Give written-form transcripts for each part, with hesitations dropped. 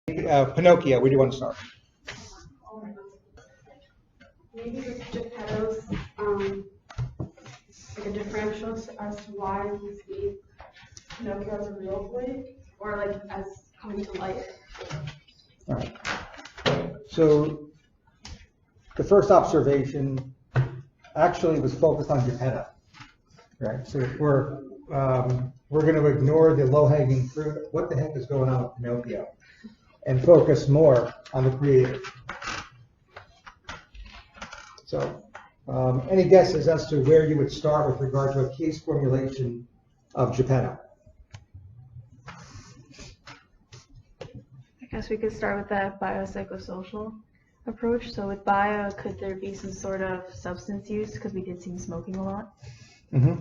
Pinocchio, where do you want to start? Maybe with Geppetto's, like a differential as to why we see Pinocchio as a real boy, or like as coming to life. All right. So the first observation actually was focused on Geppetto, right? So if we're going to ignore the low-hanging fruit, what the heck is going on with Pinocchio, and focus more on the creator. So, any guesses as to where you would start with regard to a case formulation of Geppetto? I guess we could start with that biopsychosocial approach. So with bio, could there be some sort of substance use? Because we did see him smoking a lot. Mm-hmm.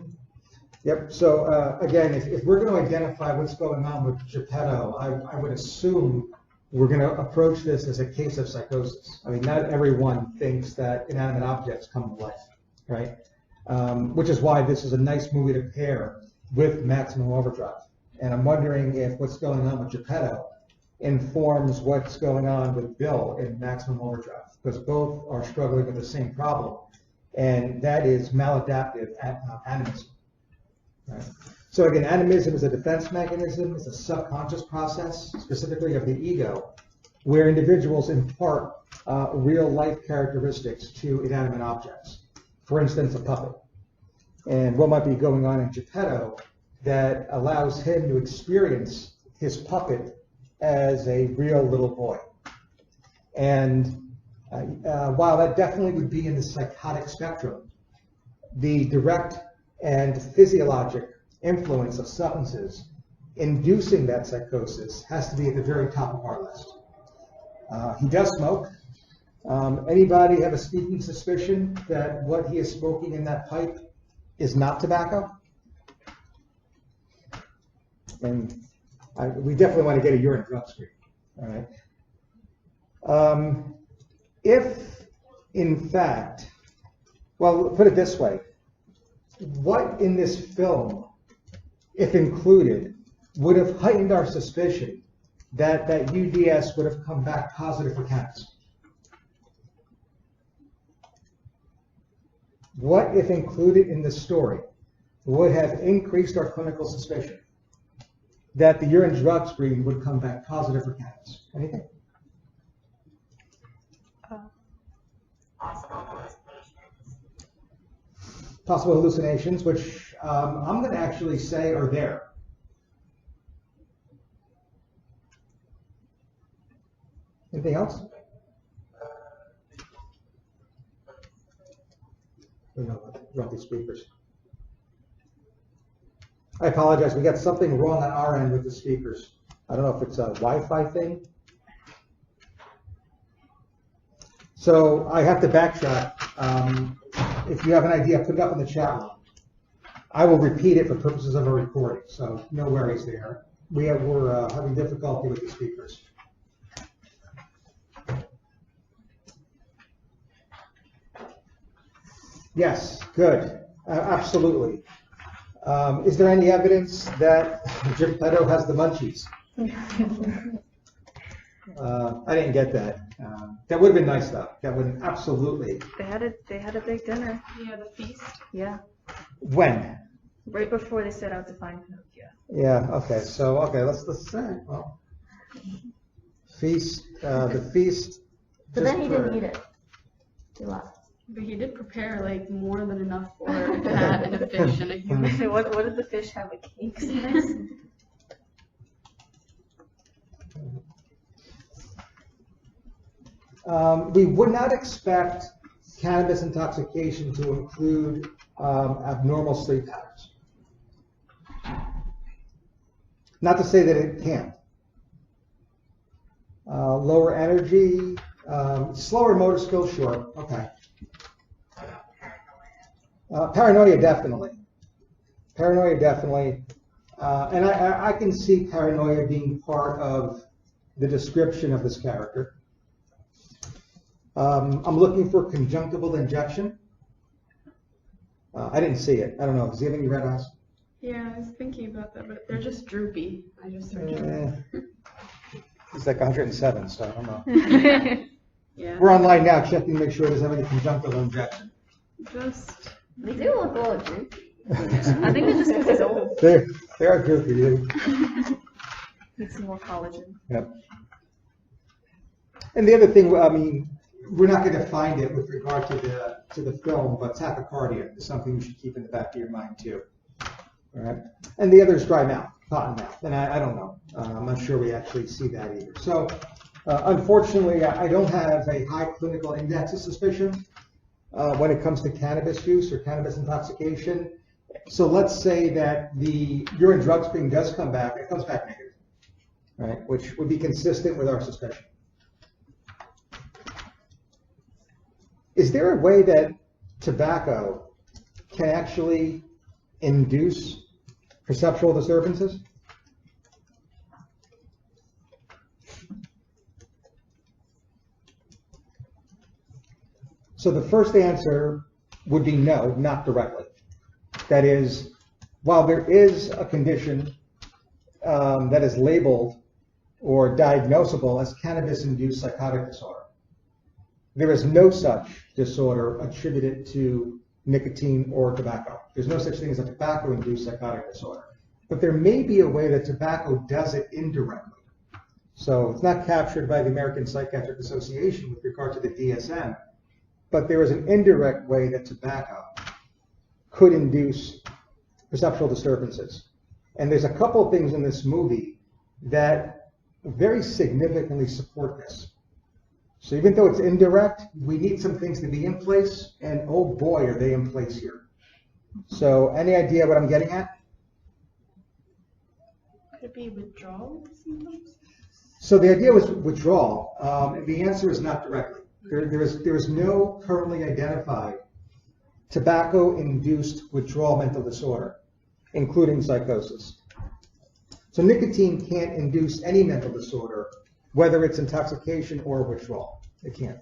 Yep. So again, if we're going to identify what's going on with Geppetto, I would assume we're going to approach this as a case of psychosis. I mean, not everyone thinks that inanimate objects come to life, right? Which is why this is a nice movie to pair with Maximum Overdrive. And I'm wondering if what's going on with Geppetto informs what's going on with Bill in Maximum Overdrive, because both are struggling with the same problem, and that is maladaptive animism. Right? So again, animism is a defense mechanism. It's a subconscious process, specifically of the ego, where individuals impart real-life characteristics to inanimate objects. For instance, a puppet. And what might be going on in Geppetto that allows him to experience his puppet as a real little boy. And while that definitely would be in the psychotic spectrum, the direct and physiologic influence of substances inducing that psychosis has to be at the very top of our list. He does smoke. Anybody have a sneaking suspicion that what he is smoking in that pipe is not tobacco? And we definitely want to get a urine drug screen. All right. If, in fact, well, put it this way, what in this film, if included, would have heightened our suspicion that UDS would have come back positive for cannabis? What, if included in the story, would have increased our clinical suspicion that the urine drug screen would come back positive for cannabis? Anything? Possible hallucinations, which I'm going to actually say are there. Anything else? Wrong these speakers. I apologize. We got something wrong on our end with the speakers. I don't know if it's a Wi-Fi thing. So I have to backtrack. If you have an idea, put it up in the chat room. I will repeat it for purposes of a recording, so no worries there. We're having difficulty with the speakers. Yes, good. Absolutely. Is there any evidence that Geppetto has the munchies? I didn't get that. That would have been nice, though. That would absolutely. They had a big dinner. Yeah, the feast. Yeah. When? Right before they set out to find Pinocchio. Yeah. Okay. So let's say well, feast. The feast. But then he didn't eat it. He left. But he did prepare like more than enough for a cat and a fish and a human. What did the fish have? Like cakes in it? We would not expect cannabis intoxication to include abnormal sleep patterns. Not to say that it can't. Lower energy, slower motor skills, sure, okay. Paranoia, definitely. Paranoia, definitely. And I can see paranoia being part of the description of this character. I'm looking for conjunctival injection. I didn't see it. I don't know. Does he have any red eyes? Yeah, I was thinking about that, but they're just droopy. I just searched them. He's like 107, so I don't know. Yeah. We're online now checking to make sure he doesn't have any conjunctival injection. Just, They do look old, too. I think it's just because he's old. They are good for you. Needs some more collagen. Yep. And the other thing, I mean, we're not going to find it with regard to the film, but tachycardia is something you should keep in the back of your mind too. All right. And the other is dry mouth, cotton mouth, and I don't know. I'm not sure we actually see that either. So, unfortunately, I don't have a high clinical index of suspicion when it comes to cannabis use or cannabis intoxication. So let's say that the urine drug screen does come back, it comes back negative, right? Which would be consistent with our suspicion. Is there a way that tobacco can actually induce perceptual disturbances? So the first answer would be no, not directly. That is, while there is a condition that is labeled or diagnosable as cannabis-induced psychotic disorder, there is no such disorder attributed to nicotine or tobacco. There's no such thing as a tobacco-induced psychotic disorder. But there may be a way that tobacco does it indirectly. So it's not captured by the American Psychiatric Association with regard to the DSM, but there is an indirect way that tobacco could induce perceptual disturbances. And there's a couple of things in this movie that very significantly support this. So even though it's indirect, we need some things to be in place, and oh boy, are they in place here. So any idea what I'm getting at? Could it be withdrawal symptoms? So the idea was withdrawal. The answer is not directly. There is no currently identified tobacco-induced withdrawal mental disorder, including psychosis. So nicotine can't induce any mental disorder, whether it's intoxication or withdrawal. It can't.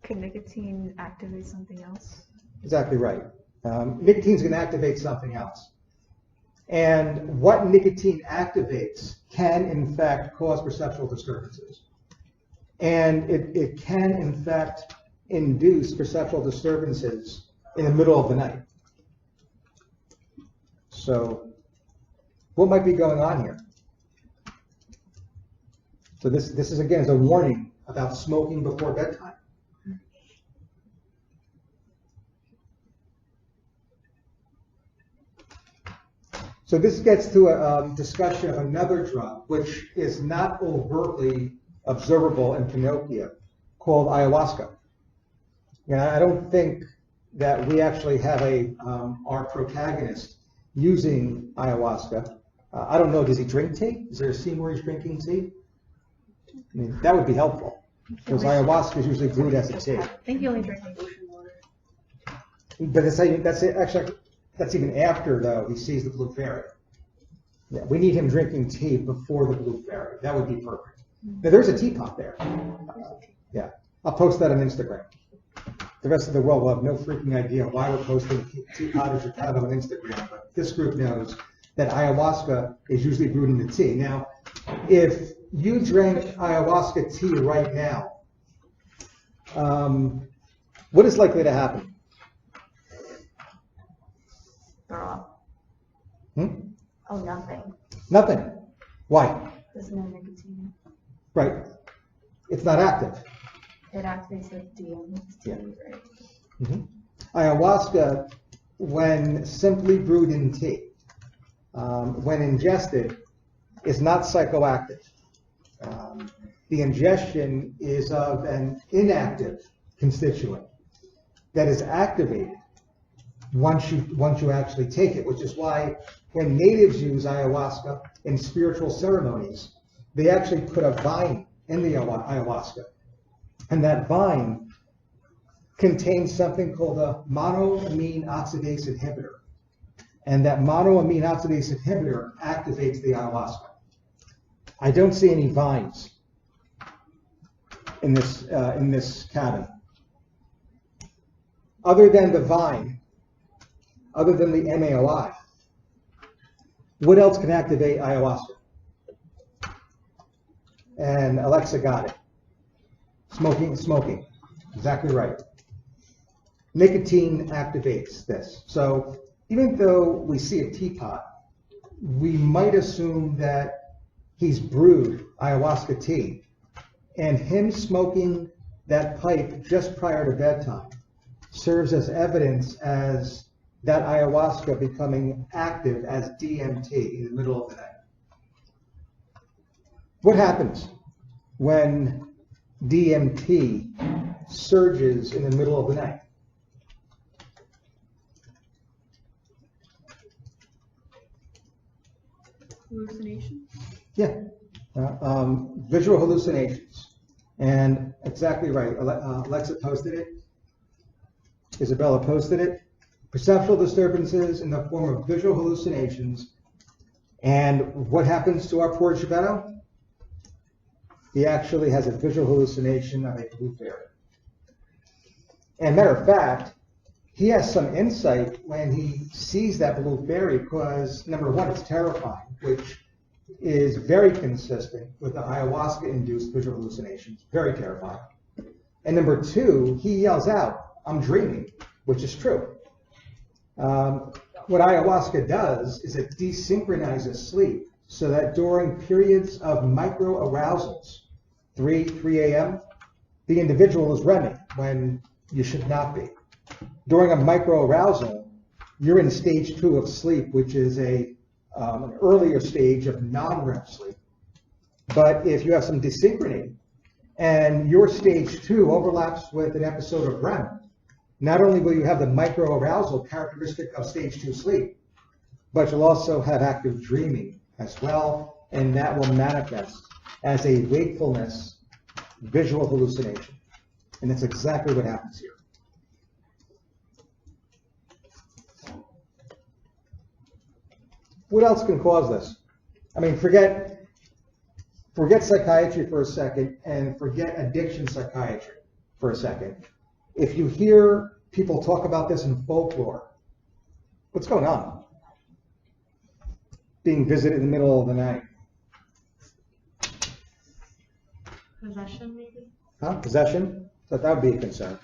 Could nicotine activate something else? Exactly right. Nicotine's going to activate something else. And what nicotine activates can, in fact, cause perceptual disturbances. And it can, in fact, induce perceptual disturbances in the middle of the night. So what might be going on here? So this is, again, is a warning about smoking before bedtime. So this gets to a discussion of another drug, which is not overtly observable in Pinocchio, called ayahuasca. And I don't think that we actually have our protagonist using ayahuasca. I don't know, does he drink tea? Is there a scene where he's drinking tea? I mean, that would be helpful, because ayahuasca is usually brewed as a tea. I think you only drink ocean water. But that's even after, though, he sees the blue fairy. Yeah, we need him drinking tea before the blue fairy. That would be perfect. Now, there's a teapot there. Yeah, I'll post that on Instagram. The rest of the world will have no freaking idea why we're posting teapot or Geppetto on Instagram, but this group knows that ayahuasca is usually brewed in the tea. Now, if you drank ayahuasca tea right now, what is likely to happen? Throw up. Oh, nothing. Nothing. Why? There's no nicotine. Right. It's not active. It activates the DMT, right? Mm-hmm. Ayahuasca, when simply brewed in tea, when ingested, is not psychoactive. The ingestion is of an inactive constituent that is activated once you actually take it, which is why when natives use ayahuasca in spiritual ceremonies, they actually put a vine in the ayahuasca. And that vine contains something called a monoamine oxidase inhibitor. And that monoamine oxidase inhibitor activates the ayahuasca. I don't see any vines in this cabin. Other than the vine, other than the MAOI, what else can activate ayahuasca? And Alexa got it. Smoking. Exactly right. Nicotine activates this. So even though we see a teapot, we might assume that he's brewed ayahuasca tea, and him smoking that pipe just prior to bedtime serves as evidence as that ayahuasca becoming active as DMT in the middle of the night. What happens when DMT surges in the middle of the night? Hallucination? Yeah, visual hallucinations. And exactly right. Alexa posted it. Isabella posted it. Perceptual disturbances in the form of visual hallucinations. And what happens to our poor Geppetto? He actually has a visual hallucination of a blue fairy. And matter of fact, he has some insight when he sees that blue fairy because, number one, it's terrifying, which is very consistent with the ayahuasca-induced visual hallucinations, very terrifying. And number two, he yells out, "I'm dreaming," which is true. What ayahuasca does is it desynchronizes sleep so that during periods of micro-arousals, 3 a.m., the individual is REMing when you should not be. During a micro-arousal, you're in stage 2 of sleep, which is an earlier stage of non-REM sleep. But if you have some desynchrony and your stage 2 overlaps with an episode of REM, not only will you have the micro-arousal characteristic of stage 2 sleep, but you'll also have active dreaming as well, and that will manifest as a wakefulness visual hallucination. And that's exactly what happens here. What else can cause this? I mean, forget psychiatry for a second and forget addiction psychiatry for a second. If you hear people talk about this in folklore, what's going on? Being visited in the middle of the night. Possession, maybe? Huh? Possession? So that would be a concern.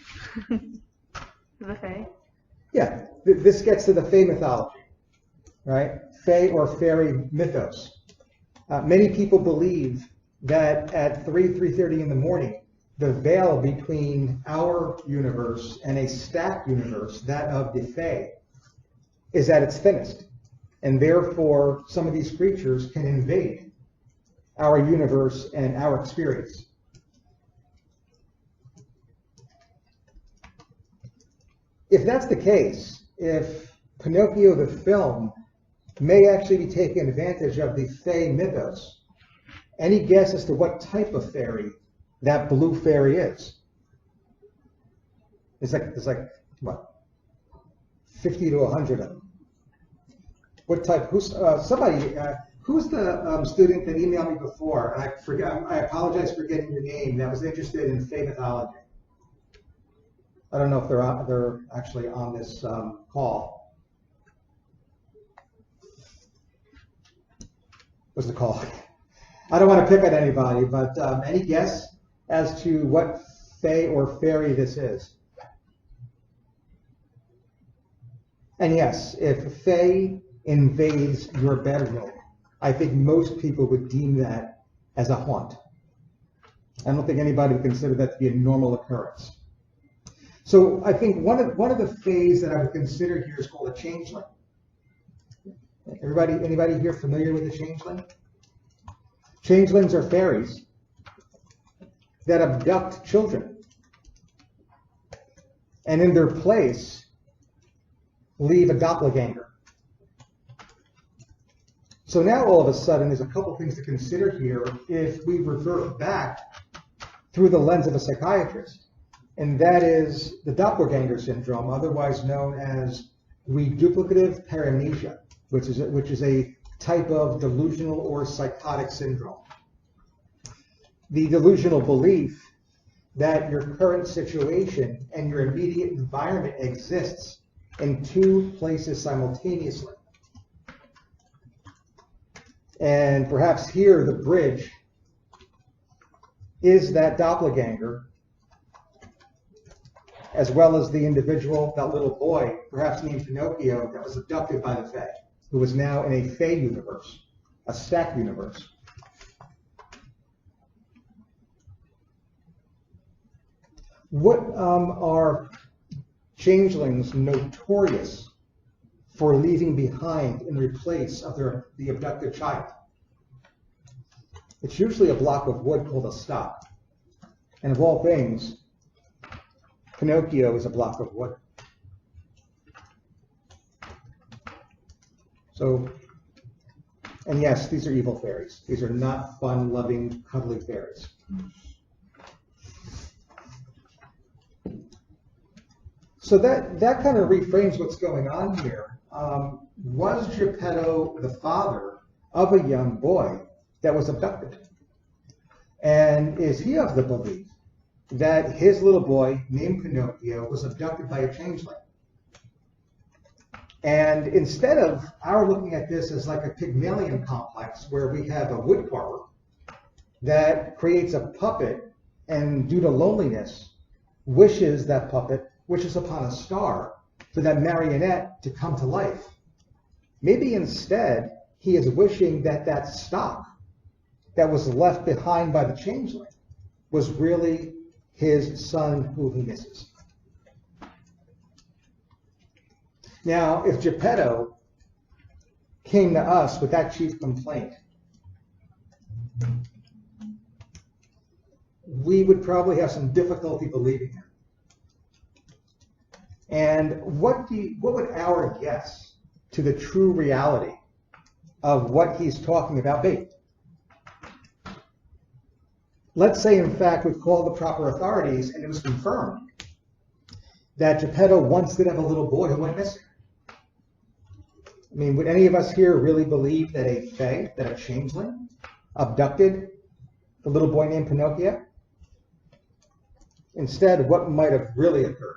The Fae? Yeah, this gets to the Fae mythology, right? Fae or fairy mythos. Many people believe that at 3:30 in the morning, the veil between our universe and a stacked universe, that of the Fae, is at its thinnest. And therefore, some of these creatures can invade our universe and our experience. If that's the case, if Pinocchio the film may actually be taking advantage of the Fae mythos, any guess as to what type of fairy that blue fairy is? There's like what, 50 to 100 of them. What type? Who's who's the student that emailed me before? I forgot. I apologize for getting your name. That was interested in Fae mythology. I don't know if they're actually on this call. What's the call? I don't want to pick at anybody, but any guess as to what Fae or fairy this is? And yes, if Fae invades your bedroom, I think most people would deem that as a haunt. I don't think anybody would consider that to be a normal occurrence. So I think one of the Faes that I would consider here is called a changeling. Anybody here familiar with a changeling? Changelings are fairies that abduct children and in their place leave a doppelganger. So now all of a sudden there's a couple things to consider here if we revert back through the lens of a psychiatrist, and that is the doppelganger syndrome, otherwise known as reduplicative paramnesia, which is a type of delusional or psychotic syndrome. The delusional belief that your current situation and your immediate environment exists in two places simultaneously. And perhaps here the bridge is that doppelganger, as well as the individual, that little boy, perhaps named Pinocchio, that was abducted by the Fae, who is now in a Fae universe, a stack universe. What are changelings notorious for leaving behind in replace of the abducted child? It's usually a block of wood called a stock. And of all things, Pinocchio is a block of wood. So, and yes, these are evil fairies. These are not fun, loving, cuddly fairies. So that kind of reframes what's going on here. Was Geppetto the father of a young boy that was abducted? And is he of the belief that his little boy named Pinocchio was abducted by a changeling? And instead of our looking at this as like a Pygmalion complex where we have a wood carver that creates a puppet and due to loneliness wishes that puppet wishes upon a star for that marionette to come to life. Maybe instead he is wishing that that stock that was left behind by the changeling was really his son who he misses. Now, if Geppetto came to us with that chief complaint, we would probably have some difficulty believing him. And what would our guess to the true reality of what he's talking about be? Let's say, in fact, we called the proper authorities and it was confirmed that Geppetto once did have a little boy who went missing. I mean, would any of us here really believe that a fae, that a changeling, abducted the little boy named Pinocchio? Instead, what might have really occurred?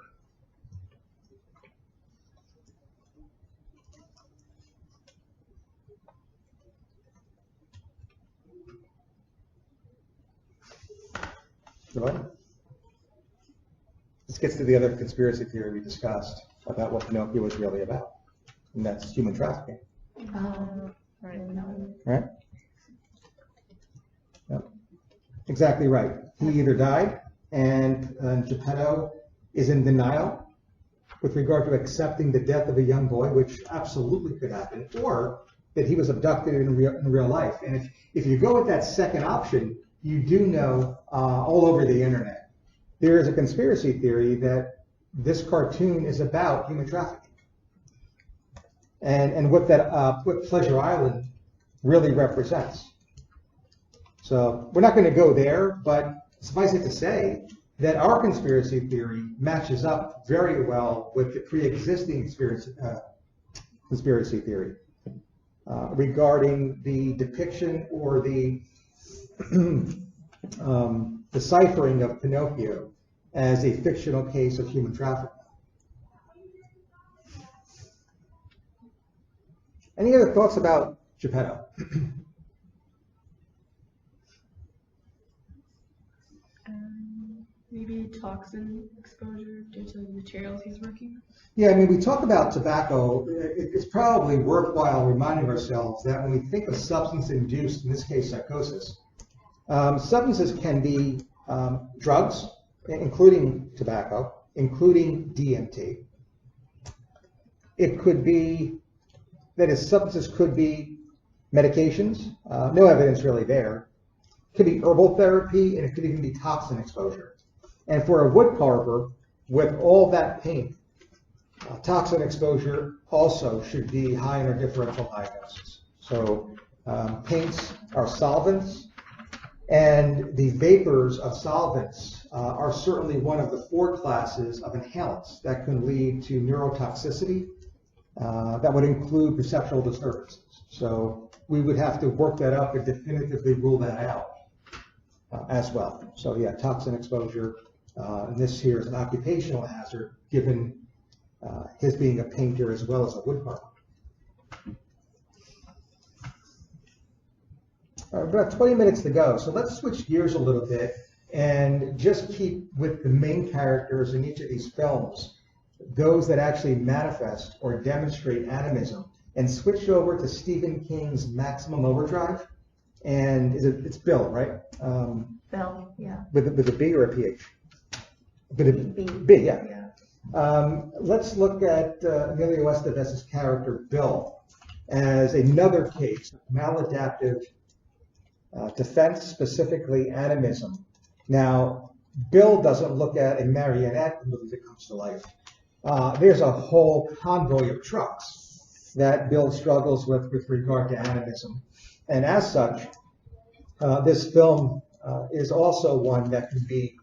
This gets to the other conspiracy theory we discussed about what Pinocchio was really about, and that's human trafficking. Right? Yep. Exactly right. He either died, and Geppetto is in denial with regard to accepting the death of a young boy, which absolutely could happen, or that he was abducted in real life. And if you go with that second option, you do know all over the internet, there is a conspiracy theory that this cartoon is about human trafficking. And what Pleasure Island really represents. So we're not going to go there, but suffice it to say that our conspiracy theory matches up very well with the pre-existing conspiracy theory regarding the depiction or the deciphering of Pinocchio as a fictional case of human trafficking. Any other thoughts about Geppetto? Maybe toxin exposure due to the materials he's working with? Yeah, I mean, we talk about tobacco. It's probably worthwhile reminding ourselves that when we think of substance-induced, in this case psychosis, substances can be drugs, including tobacco, including DMT. It could be, that is, substances could be medications, no evidence really there. It could be herbal therapy, and it could even be toxin exposure. And for a wood carver, with all that paint, toxin exposure also should be high in our differential diagnosis. So paints are solvents, and the vapors of solvents are certainly one of the 4 classes of inhalants that can lead to neurotoxicity that would include perceptual disturbances. So we would have to work that up and definitively rule that out as well. So yeah, toxin exposure, and this here is an occupational hazard given his being a painter as well as a wood carver. All right, about 20 minutes to go, so let's switch gears a little bit and just keep with the main characters in each of these films, those that actually manifest or demonstrate animism, and switch over to Stephen King's Maximum Overdrive. And it's Bill, right? Bill, yeah. With a B or a PH? With a B. B, yeah. Let's look at Emilio Estevez's character, Bill, as another case of maladaptive defense, specifically animism. Now, Bill doesn't look at a marionette movie that comes to life. There's a whole convoy of trucks that Bill struggles with regard to animism. And as such, this film is also one that can be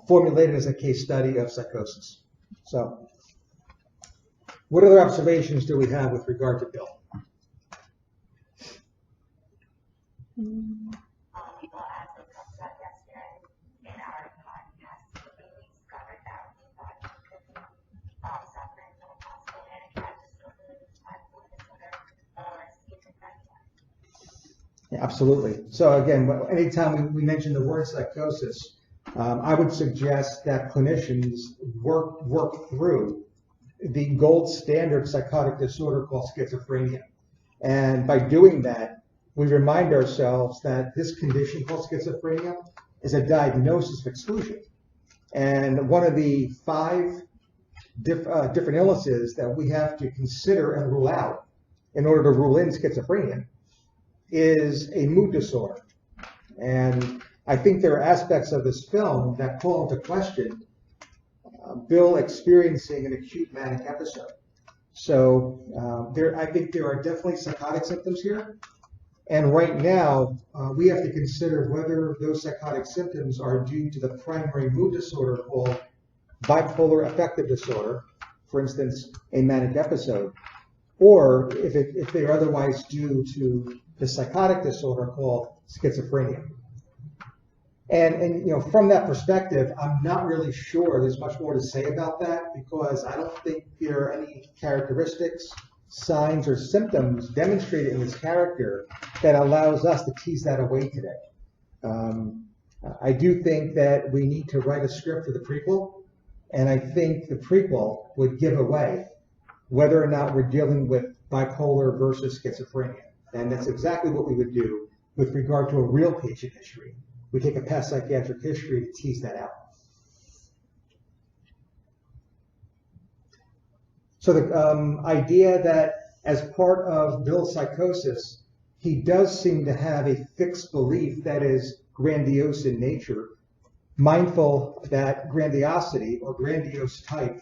formulated as a case study of psychosis. So, what other observations do we have with regard to Bill? People asked us about that yesterday in our podcast. We discovered that we thought he could be suffering from possible panic disorder, bipolar disorder, or schizophrenia. Yeah, absolutely. So again, anytime we mention the word psychosis, I would suggest that clinicians work through the gold standard psychotic disorder called schizophrenia. And by doing that, we remind ourselves that this condition called schizophrenia is a diagnosis of exclusion. And one of the 5 different illnesses that we have to consider and rule out in order to rule in schizophrenia is a mood disorder. And I think there are aspects of this film that call into question Bill experiencing an acute manic episode. So I think there are definitely psychotic symptoms here. And right now, we have to consider whether those psychotic symptoms are due to the primary mood disorder called bipolar affective disorder, for instance, a manic episode, or if they are otherwise due to the psychotic disorder called schizophrenia. And from that perspective, I'm not really sure there's much more to say about that, because I don't think there are any characteristics, signs, or symptoms demonstrated in this character that allows us to tease that away today. I do think that we need to write a script for the prequel, and I think the prequel would give away whether or not we're dealing with bipolar versus schizophrenia. And that's exactly what we would do with regard to a real patient history. We take a past psychiatric history to tease that out. So the idea that as part of Bill's psychosis, he does seem to have a fixed belief that is grandiose in nature, mindful that grandiosity or grandiose type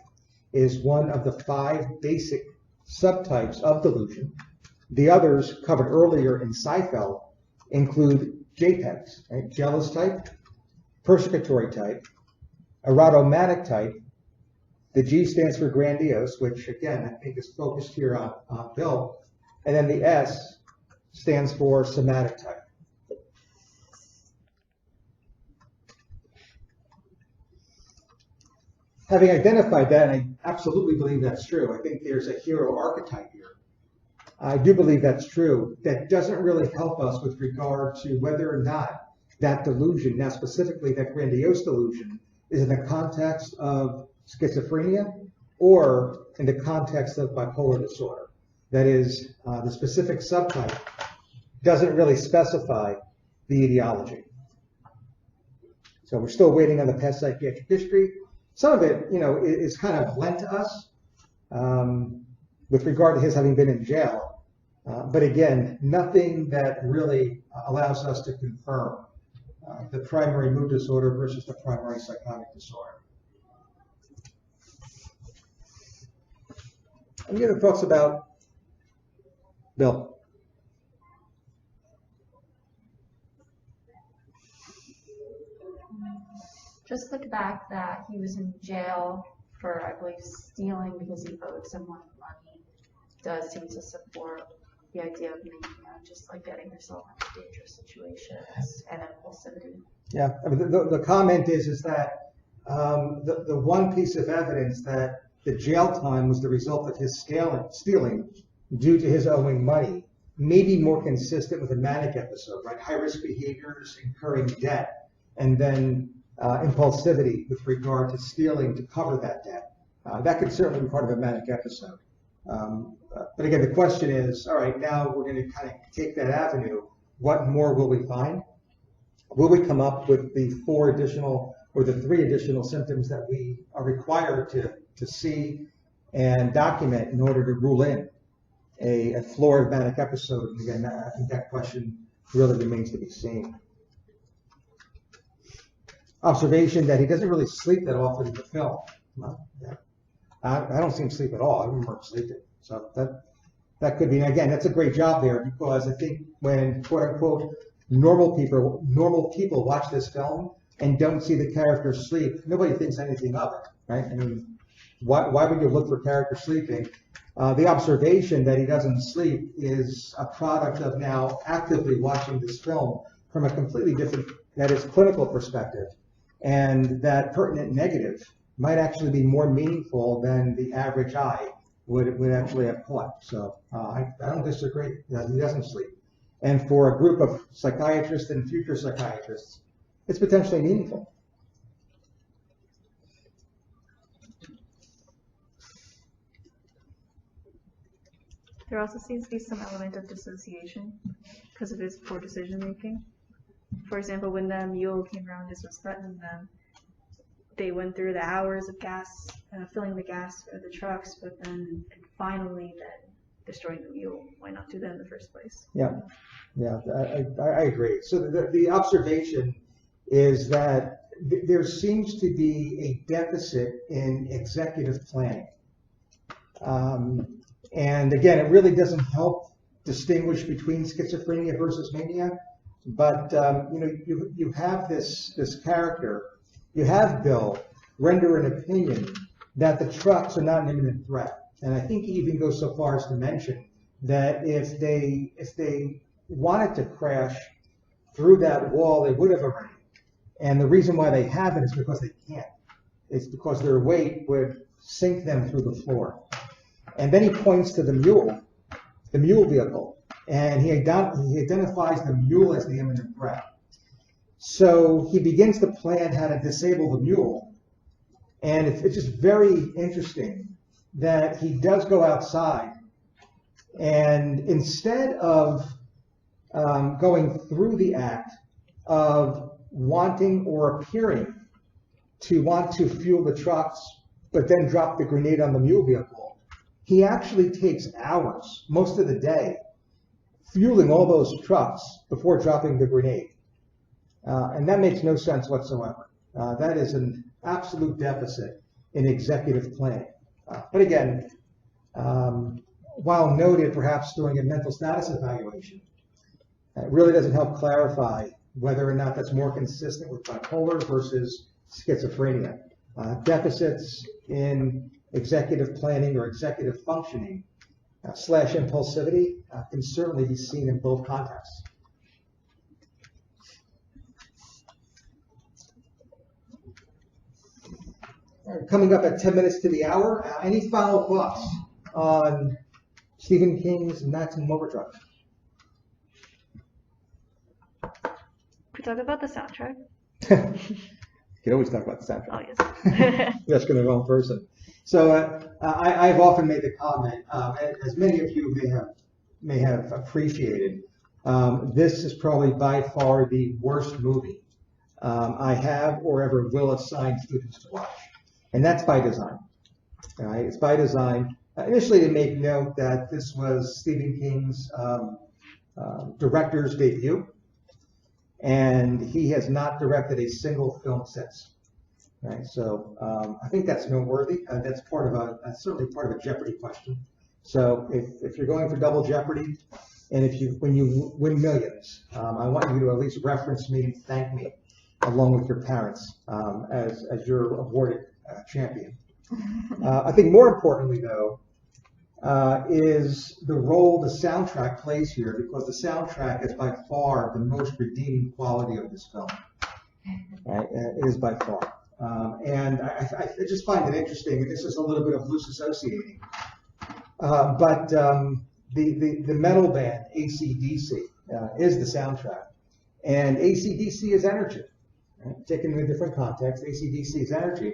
is one of the 5 basic subtypes of delusion. The others covered earlier in Seifeld include JPEGs, right? Jealous type, persecutory type, erotomanic type. The G stands for grandiose, which again I think is focused here on Bill, and then the S stands for somatic type. Having identified that, and I absolutely believe that's true, I think there's a hero archetype here. I do believe that's true. That doesn't really help us with regard to whether or not that delusion, now specifically that grandiose delusion, is in the context of schizophrenia or in the context of bipolar disorder. That is, the specific subtype doesn't really specify the etiology. So we're still waiting on the past psychiatric history. Some of it, is kind of lent to us with regard to his having been in jail. But again, nothing that really allows us to confirm the primary mood disorder versus the primary psychotic disorder. Any other thoughts about Bill? Just the fact that he was in jail for, I believe, stealing because he owed someone money does seem to support the idea of maybe just like getting yourself into dangerous situations and impulsivity. Yeah, I mean, the comment is that the one piece of evidence that the jail time was the result of his stealing due to his owing money may be more consistent with a manic episode, right? High-risk behaviors, incurring debt. and then impulsivity with regard to stealing to cover that debt. That could certainly be part of a manic episode. But again, the question is, all right, now we're going to kind of take that avenue. What more will we find? Will we come up with the 4 additional or the 3 additional symptoms that we are required to see and document in order to rule in a florid manic episode? And again, I think that question really remains to be seen. Observation that he doesn't really sleep that often in the film. Well, yeah. I don't see him sleep at all. I remember him sleeping. So that could be, and again, that's a great job there, because I think when quote unquote normal people watch this film and don't see the character sleep, nobody thinks anything of it, right? I mean, why would you look for character sleeping? The observation that he doesn't sleep is a product of now actively watching this film from a completely different, that is, clinical perspective. And that pertinent negative might actually be more meaningful than the average eye would actually have caught. So I don't disagree. He doesn't sleep. And for a group of psychiatrists and future psychiatrists, it's potentially meaningful. There also seems to be some element of dissociation because of his poor decision making. For example, when the mule came around, this was threatening them. They went through the hours of gas, filling the gas for the trucks, but then finally then destroying the mule. Why not do that in the first place? Yeah, I agree. So the observation is that there seems to be a deficit in executive planning. And again, it really doesn't help distinguish between schizophrenia versus mania. But you have this character, you have Bill render an opinion that the trucks are not an imminent threat, and I think he even goes so far as to mention that if they wanted to crash through that wall, they would have already. And the reason why they haven't is because they can't. It's because their weight would sink them through the floor. And then he points to the mule vehicle. And he identifies the mule as the imminent threat. So he begins to plan how to disable the mule. And it's just very interesting that he does go outside, and instead of going through the act of wanting or appearing to want to fuel the trucks, but then drop the grenade on the mule vehicle, he actually takes hours, most of the day, fueling all those trucks before dropping the grenade. And that makes no sense whatsoever. That is an absolute deficit in executive planning. But again, while noted perhaps during a mental status evaluation, it really doesn't help clarify whether or not that's more consistent with bipolar versus schizophrenia. Deficits in executive planning or executive functioning / impulsivity can certainly be seen in both contexts. Coming up at 10 minutes to the hour, any final thoughts on Stephen King's Maximum Overdrive? Could we talk about the soundtrack? You can always talk about the soundtrack. Oh, yes. You're asking the wrong person. So I've often made the comment, as many of you may have appreciated, this is probably by far the worst movie I have or ever will assign students to watch. And that's by design. Right? It's by design. Initially, to make note that this was Stephen King's director's debut, and he has not directed a single film since. Right? So I think that's noteworthy. That's that's certainly part of a Jeopardy question. So if you're going for double Jeopardy, and when you win millions, I want you to at least reference me and thank me along with your parents as your awarded champion. I think more importantly, though, is the role the soundtrack plays here, because the soundtrack is by far the most redeeming quality of this film. Right? It is by far. And I just find it interesting. This is a little bit of loose associating. But the metal band AC/DC is the soundtrack. And AC/DC is energy. right? Taken in a different context, AC/DC is energy.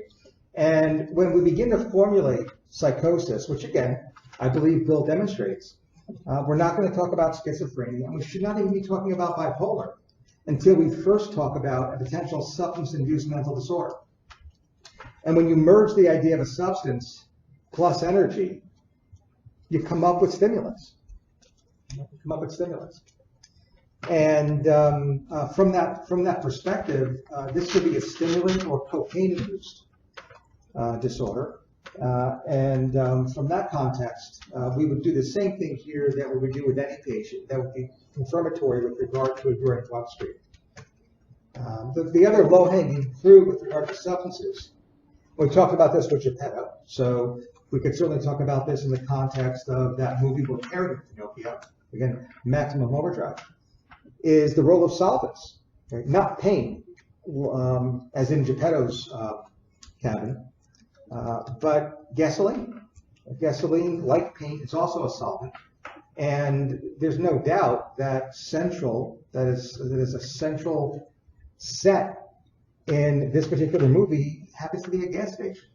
And when we begin to formulate psychosis, which again, I believe Bill demonstrates, we're not going to talk about schizophrenia, and we should not even be talking about bipolar until we first talk about a potential substance-induced mental disorder. And when you merge the idea of a substance plus energy, you come up with stimulants. And from that perspective, this could be a stimulant or cocaine-induced disorder. From that context, we would do the same thing here that we would do with any patient. That would be confirmatory with regard to enduring bloodstream. The other low-hanging fruit with regard to substances, we talked about this with Geppetto, so we could certainly talk about this in the context of that movie we're paired with Pinocchio, again, Maximum Overdrive, is the role of solvents, right? Not pain, as in Geppetto's cabin, but gasoline. Gasoline, like paint, is also a solvent. And there's no doubt that is a central set in this particular movie happens to be a gas station.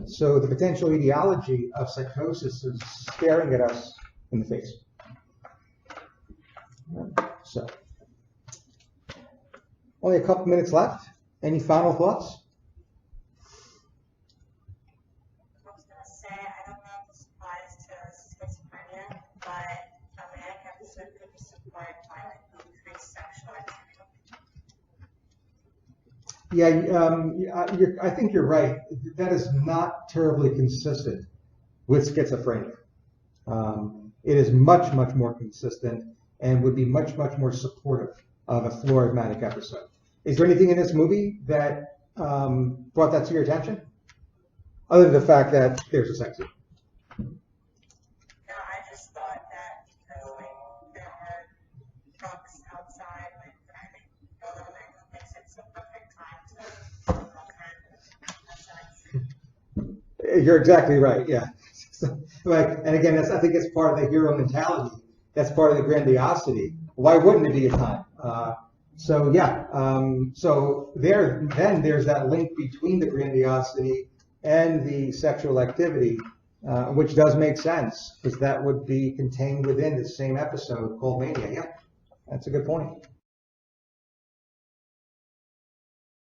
So the potential etiology of psychosis is staring at us in the face. So, only a couple minutes left. Any final thoughts? I was going to say, I don't know if this applies to schizophrenia, but a manic episode could be supported by like increased sexual activity. Yeah, I think you're right. That is not terribly consistent with schizophrenia. It is much, much more consistent and would be much, much more supportive of a florid manic episode. Is there anything in this movie that brought that to your attention? Other than the fact that there's a sex scene. No, I just thought that because like there are trucks outside, like driving, it makes it the perfect time to You're exactly right. Yeah. Right. And again, I think it's part of the hero mentality. That's part of the grandiosity. Why wouldn't it be a time? So there's that link between the grandiosity and the sexual activity, which does make sense because that would be contained within the same episode called Mania. Yeah, that's a good point.